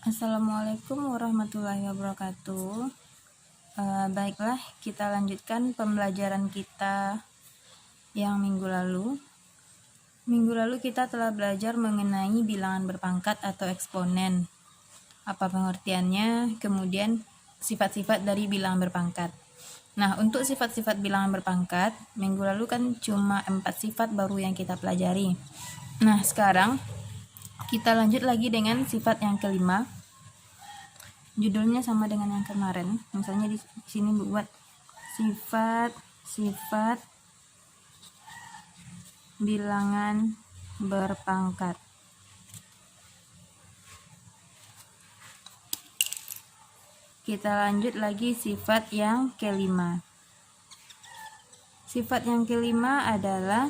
Assalamualaikum warahmatullahi wabarakatuh. Baiklah, kita lanjutkan pembelajaran kita yang minggu lalu. Minggu lalu kita telah belajar mengenai bilangan berpangkat atau eksponen. Apa pengertiannya, kemudian sifat-sifat dari bilangan berpangkat. Nah, untuk sifat-sifat bilangan berpangkat, minggu lalu kan cuma 4 sifat baru yang kita pelajari. Nah, sekarang kita lanjut lagi dengan sifat yang kelima. Judulnya sama dengan yang kemarin. Misalnya di sini buat sifat bilangan berpangkat. Kita lanjut lagi sifat yang kelima. Sifat yang kelima adalah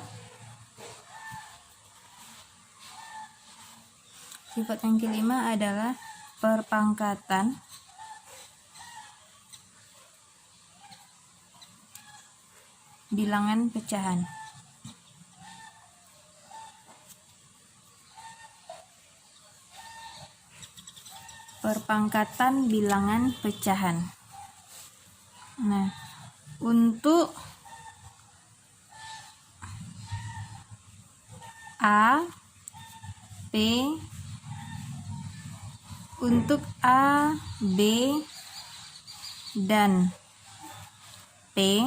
perpangkatan bilangan pecahan. Perpangkatan bilangan pecahan. Nah, untuk A, B, dan P,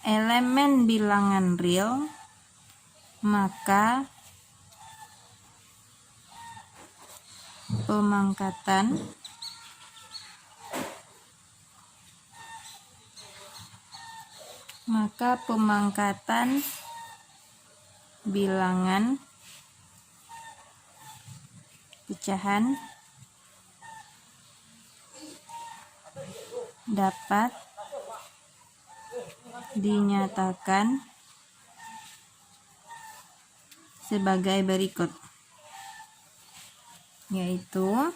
elemen bilangan real, maka pemangkatan bilangan pecahan dapat dinyatakan sebagai berikut, yaitu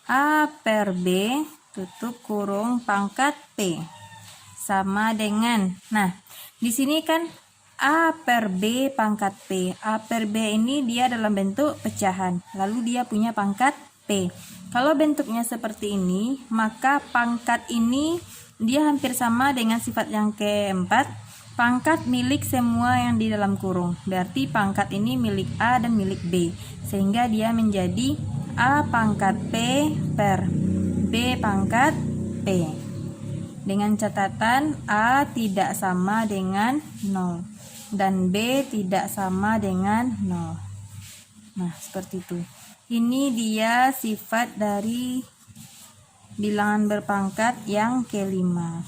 A per B tutup kurung pangkat P sama dengan, nah di sini kan A per B pangkat P. A per B ini dia dalam bentuk pecahan, lalu dia punya pangkat P. Kalau bentuknya seperti ini, maka pangkat ini dia hampir sama dengan sifat yang keempat, pangkat milik semua yang di dalam kurung. Berarti pangkat ini milik A dan milik B, sehingga dia menjadi A pangkat P per B pangkat P. Dengan catatan A tidak sama dengan 0 dan B tidak sama dengan 0. Nah, seperti itu. Ini dia sifat dari bilangan berpangkat yang kelima.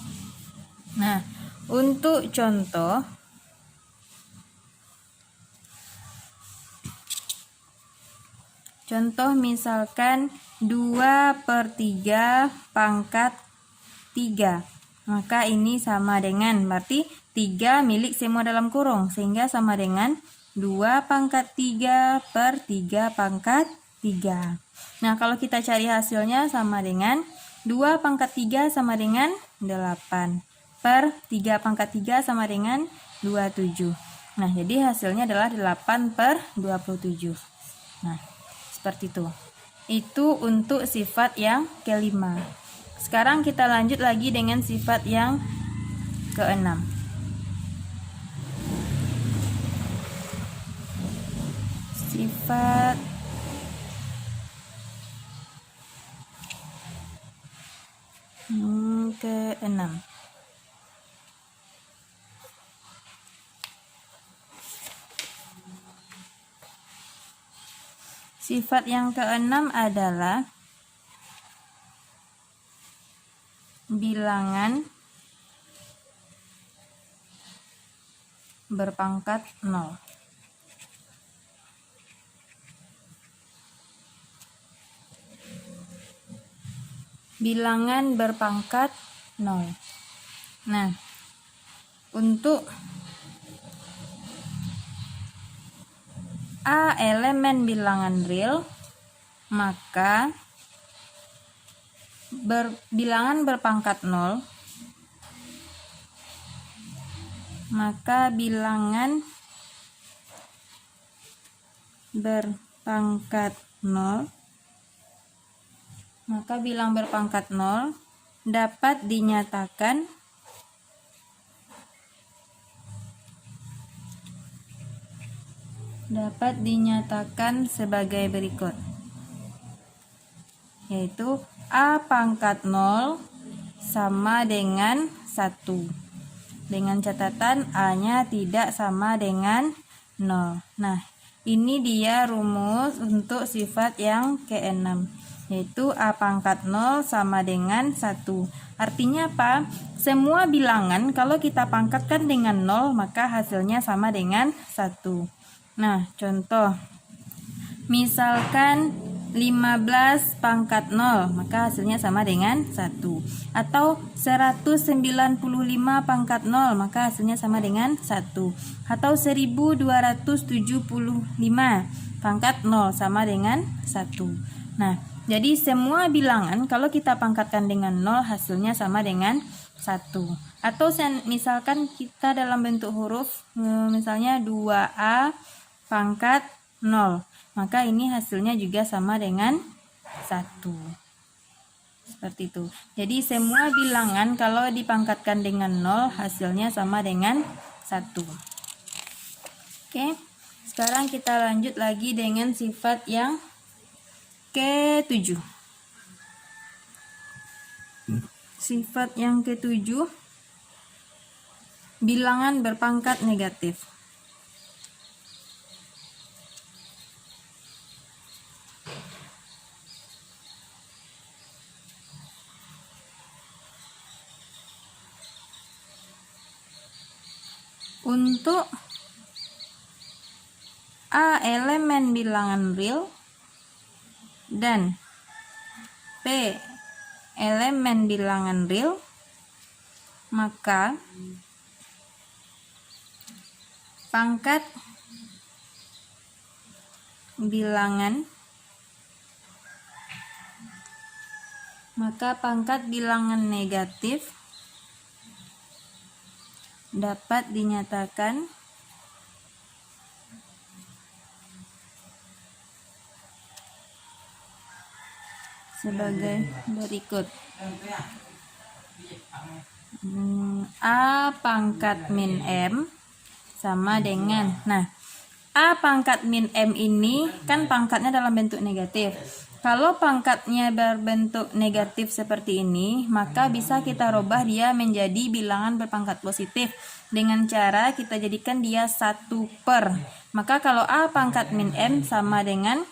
Nah, untuk contoh misalkan 2/3 pangkat 3, maka ini sama dengan, berarti 3 milik semua dalam kurung, sehingga sama dengan 2 pangkat 3 per 3 pangkat 3. Nah, kalau kita cari hasilnya sama dengan 2 pangkat 3 sama dengan 8 per 3 pangkat 3 sama dengan 27. Nah, jadi hasilnya adalah 8 per 27. Nah, seperti itu. Itu untuk sifat yang kelima. Sekarang kita lanjut lagi dengan sifat yang keenam. Sifat keenam. Sifat yang keenam adalah bilangan berpangkat 0. Bilangan berpangkat 0. Nah, untuk A elemen bilangan real, maka bilangan berpangkat 0, maka bilangan berpangkat 0 maka bilang berpangkat 0 dapat dinyatakan sebagai berikut, yaitu A pangkat 0 sama dengan 1, dengan catatan A-nya tidak sama dengan 0. Nah, ini dia rumus untuk sifat yang ke-6, yaitu A pangkat 0 sama dengan 1. Artinya apa? Semua bilangan kalau kita pangkatkan dengan 0 maka hasilnya sama dengan 1. Nah, contoh. Misalkan 15 pangkat 0 maka hasilnya sama dengan 1, atau 195 pangkat 0 maka hasilnya sama dengan 1, atau 1275 pangkat 0 sama dengan 1. Nah, jadi semua bilangan kalau kita pangkatkan dengan 0 hasilnya sama dengan 1. Atau misalkan kita dalam bentuk huruf, misalnya 2A pangkat 0, maka ini hasilnya juga sama dengan 1. Seperti itu. Jadi semua bilangan kalau dipangkatkan dengan 0 hasilnya sama dengan 1. Oke, sekarang kita lanjut lagi dengan sifat yang ke-7. Sifat yang ke-7, bilangan berpangkat negatif. Untuk A elemen bilangan real dan P elemen bilangan real, maka pangkat bilangan negatif dapat dinyatakan sebagai berikut. A pangkat min M sama dengan, nah, A pangkat min M ini kan pangkatnya dalam bentuk negatif. Kalau pangkatnya berbentuk negatif seperti ini, maka bisa kita rubah dia menjadi bilangan berpangkat positif dengan cara kita jadikan dia 1 per. Maka kalau A pangkat min M sama dengan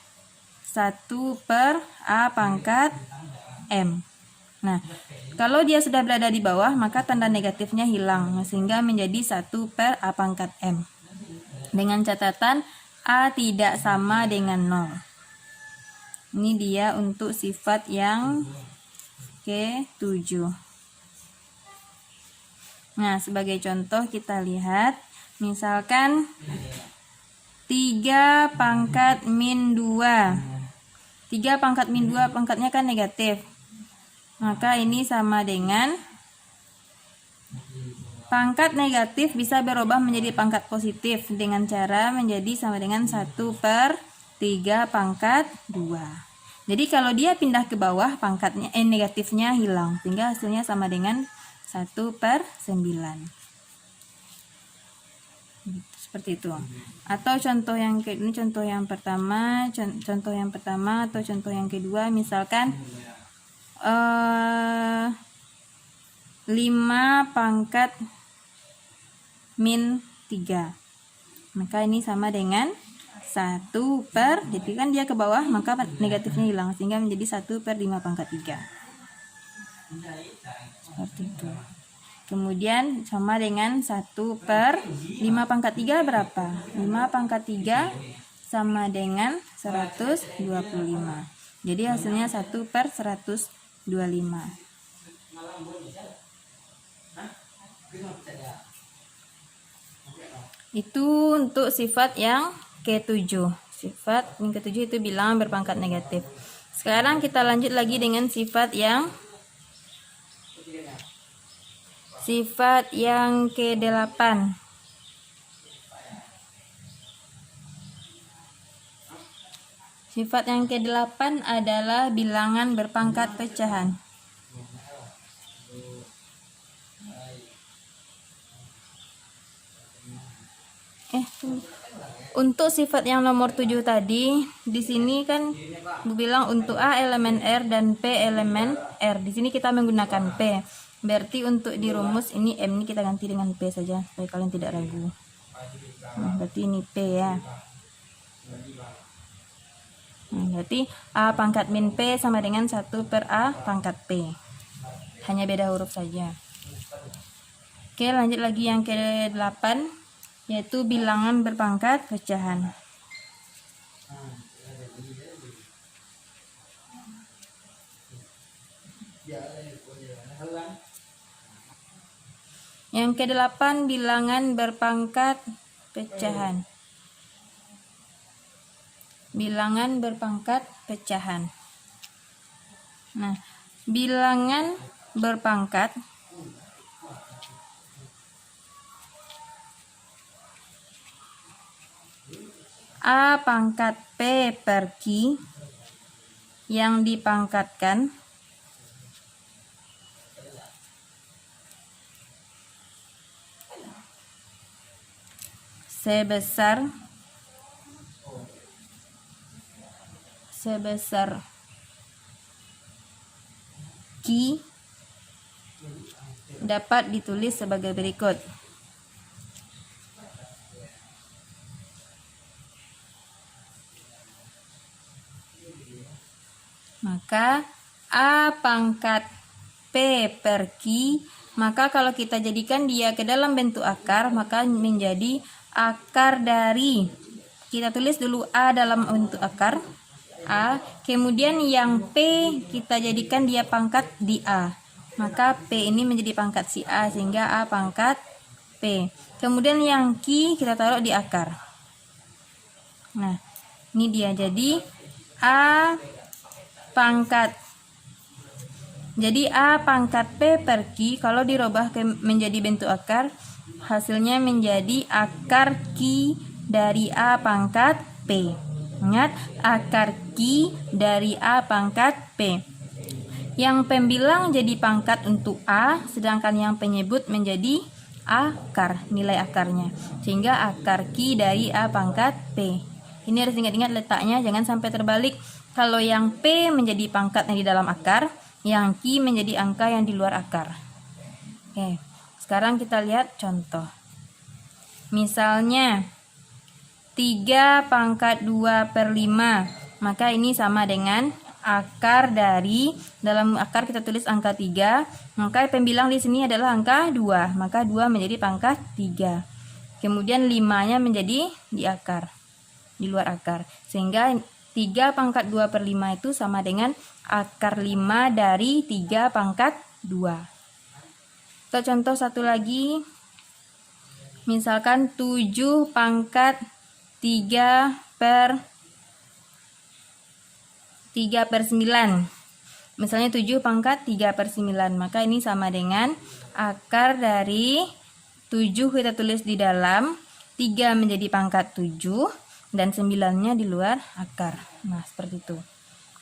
1 per A pangkat M. Nah, kalau dia sudah berada di bawah, maka tanda negatifnya hilang, sehingga menjadi 1 per A pangkat M. Dengan catatan A tidak sama dengan 0. Ini dia untuk sifat yang ke-7. Nah, sebagai contoh kita lihat, misalkan 3 pangkat min 2. 3 pangkat min 2 pangkatnya kan negatif. Maka ini sama dengan pangkat negatif bisa berubah menjadi pangkat positif dengan cara menjadi sama dengan 1 per 3 pangkat 2. Jadi kalau dia pindah ke bawah, pangkatnya negatifnya hilang, sehingga hasilnya sama dengan 1 per 9. Seperti itu. Atau contoh yang ini contoh yang pertama, contoh yang pertama atau contoh yang kedua, misalkan 5 pangkat min 3. Maka ini sama dengan 1 per, jadi kan dia ke bawah, maka negatifnya hilang, sehingga menjadi 1 per 5 pangkat 3. Seperti itu. Kemudian sama dengan 1 per 5 pangkat 3 berapa? 5 pangkat 3 sama dengan 125. Jadi hasilnya 1 per 125. Itu untuk sifat yang ke-7. Sifat yang ke-7 itu bilangan berpangkat negatif. Sekarang kita lanjut lagi dengan sifat yang ke-8. Sifat yang ke-8 adalah bilangan berpangkat pecahan. Untuk sifat yang nomor 7 tadi, di sini kan bilang untuk A elemen R dan P elemen R. Di sini kita menggunakan P. Berarti untuk di rumus ini M ini kita ganti dengan P saja supaya kalian tidak ragu. Nah, berarti ini P ya. Nah, berarti A pangkat min P sama dengan 1 per A pangkat P. Hanya beda huruf saja. Oke, lanjut lagi yang ke-8, yaitu bilangan berpangkat pecahan. Yang ke-8 bilangan berpangkat pecahan. Bilangan berpangkat pecahan. Nah, bilangan berpangkat A pangkat P per Q yang dipangkatkan sebesar Q dapat ditulis sebagai berikut. Maka A pangkat P per Q, maka kalau kita jadikan dia ke dalam bentuk akar, maka menjadi akar dari, kita tulis dulu A dalam bentuk akar A, kemudian yang P kita jadikan dia pangkat di A, maka P ini menjadi pangkat si A sehingga A pangkat P. Kemudian yang Q kita taruh di akar. Nah, ini dia, jadi A pangkat, jadi A pangkat P per Q kalau dirubah menjadi bentuk akar, hasilnya menjadi akar Q dari A pangkat P. Ingat, akar Q dari A pangkat P. Yang pembilang jadi pangkat untuk A, sedangkan yang penyebut menjadi akar, nilai akarnya, sehingga akar Q dari A pangkat P. Ini harus ingat-ingat letaknya, jangan sampai terbalik. Kalau yang P menjadi pangkat yang di dalam akar, yang Q menjadi angka yang di luar akar. Oke, sekarang kita lihat contoh. Misalnya 3 pangkat 2 per 5, maka ini sama dengan akar dari, dalam akar kita tulis angka 3, maka pembilang di sini adalah angka 2, maka 2 menjadi pangkat 3. Kemudian 5-nya menjadi di akar, di luar akar, sehingga 3 pangkat 2 per 5 itu sama dengan akar 5 dari 3 pangkat 2. Kita contoh satu lagi. Misalkan 7 pangkat 3 per 9. Misalnya 7 pangkat 3 per 9. Maka ini sama dengan akar dari 7 kita tulis di dalam, 3 menjadi pangkat 7. Dan 9-nya di luar akar. Nah, seperti itu.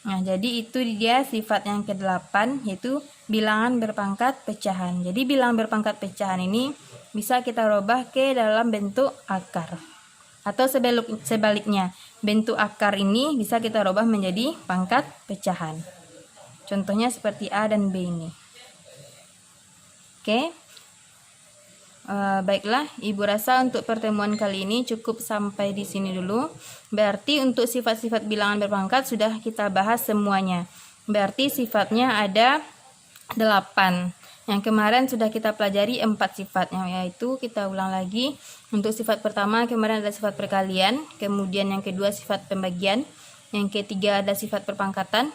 Nah, jadi itu dia sifat yang ke-8, yaitu bilangan berpangkat pecahan. Jadi bilangan berpangkat pecahan ini bisa kita rubah ke dalam bentuk akar. Atau sebaliknya, bentuk akar ini bisa kita rubah menjadi pangkat pecahan. Contohnya seperti A dan B ini. Oke. Baiklah, Ibu rasa untuk pertemuan kali ini cukup sampai di sini dulu. Berarti untuk sifat-sifat bilangan berpangkat sudah kita bahas semuanya. Berarti sifatnya ada 8. Yang kemarin sudah kita pelajari 4 sifat, yaitu kita ulang lagi. Untuk sifat pertama kemarin ada sifat perkalian, kemudian yang kedua sifat pembagian, yang ketiga ada sifat perpangkatan,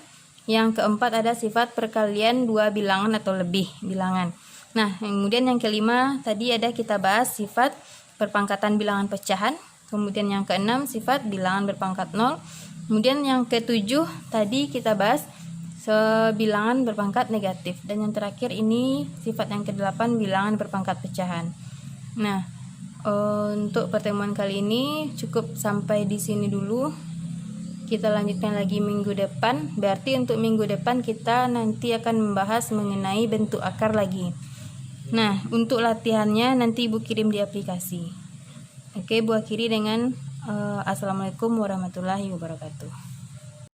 yang keempat ada sifat perkalian 2 bilangan atau lebih bilangan. Nah, kemudian yang kelima tadi ada kita bahas sifat perpangkatan bilangan pecahan. Kemudian yang keenam sifat bilangan berpangkat 0. Kemudian yang ketujuh tadi kita bahas bilangan berpangkat negatif. Dan yang terakhir ini sifat yang ke-8 bilangan berpangkat pecahan. Nah, untuk pertemuan kali ini cukup sampai di sini dulu. kita lanjutkan lagi minggu depan. Berarti untuk minggu depan kita nanti akan membahas mengenai bentuk akar lagi. Nah, untuk latihannya nanti Ibu kirim di aplikasi. Oke, Bu akhiri dengan Assalamualaikum warahmatullahi wabarakatuh.